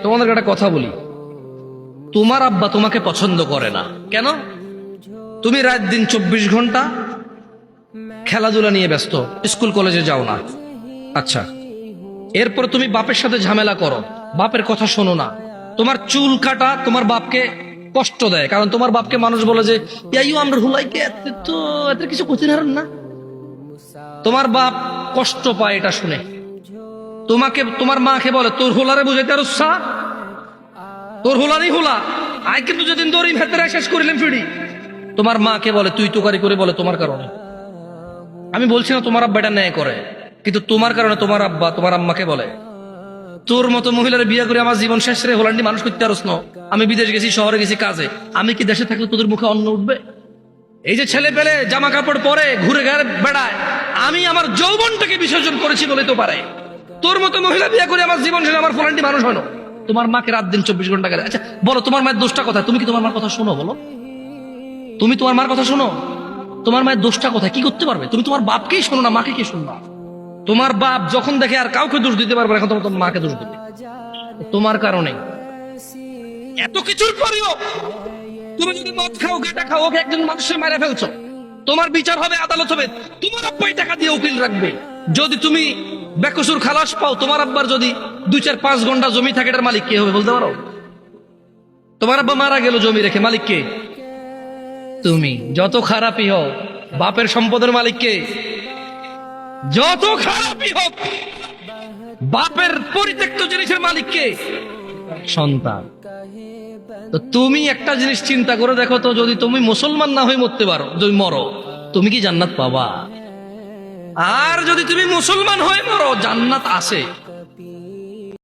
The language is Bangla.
তোমাদের একটা কথা বলি, তোমার আব্বা তোমাকে পছন্দ করে না কেন? তুমি রাত দিন 24 ঘন্টা খেলাধুলা নিয়ে ব্যস্ত, স্কুল কলেজে যাও না। আচ্ছা, এরপর তুমি বাপের সাথে ঝামেলা করো, বাপের কথা শোনো না। তোমার চুল কাটা তোমার বাপকে কষ্ট দেয়, কারণ তোমার বাপকে মানুষ বলে যে ইয়াইও আমরা হুলাইকে তো এত কিছু করতে পারেন না। তোমার বাপ কষ্ট পায় এটা শুনে। তোমাকে তোমার মাকে বলে তোর হোলারে বুঝাইতে আর উৎসাহ, তোর হোলারই হোলা আয়, কিন্তু যেদিন দৌড়ি ভেতরে শেষ করিলাম ফিরি। তোমার মাকে বলে তুই তোকারি করে, বলে তোমার কারণে। আমি বলছি না তোমার আব্বা এটা ন্যায় করে, কিন্তু তোমার কারণে তোমার আব্বা তোমার আম্মাকে বলে তোর মতো মহিলার বিয়ে করে আমার জীবন শেষ রে হোলান্ডি মানুষ করতে পারস না। আমি বিদেশ গেছি, শহরে গেছি কাজে, আমি কি দেশে থাকলে তোদের মুখে অন্ন উঠবে? এই যে ছেলে পেলে জামা কাপড় পরে ঘুরে ঘাড়ে বেড়ায়, আমি আমার যৌবনটাকে বিসর্জন করেছি বলে তো পারে। তোর মতো মহিলা বিয়ে করে আমার জীবন শেষে আমার হোলান্ডি মানুষ হয় না। তোমার মাকে রাত দিন 24 ঘন্টা গেলে। আচ্ছা বলো, তোমার মায়ের দোষটা কোথায়? তুমি কি তোমার মার কথা শোনো? বলো, তুমি তোমার মার কথা শোনো? তোমার মায়ের দোষটা কোথায়? কি করতে পারবে? তুমি তোমার বাপকেই শোনো না, মাকে কি শুনবা? তোমার বাপ যখন দেখে আর কাউকে দোষ দিতে পারবে, এখন তোমার মাকে দোষ দিবে তোমার কারণে। এত কিছুর পরেও তুমি যদি মদ খাও, গাঁজা খাও, ওকে একজন মানুষের মারা ফেলছো, তোমার বিচার হবে, আদালত হবে, তোমার আব্বাই টাকা দিয়ে উকিল রাখবে। যদি তুমি বেকসুর খালাস পাও, তোমার আব্বার যদি 2-4-5 ঘন্টা জমি থাকে, এটার মালিক কে হবে বলতে পারো? তোমার আব্বা মারা গেল জমি রেখে, মালিক কে? তুমি। যত খারাপই হোক, বাপের সম্পদের মালিক কে? যত খারাপই হোক, বাপের পরিত্যক্ত জিনিসের মালিক কে? সন্তান। তো তুমি একটা জিনিস চিন্তা করে দেখো তো, যদি তুমি মুসলমান না হয়ে মরতে পারো, যদি মরো, তুমি কি জান্নাত পাবা? আর যদি তুমি মুসলমান হয়ে মরো, জান্নাত আছে।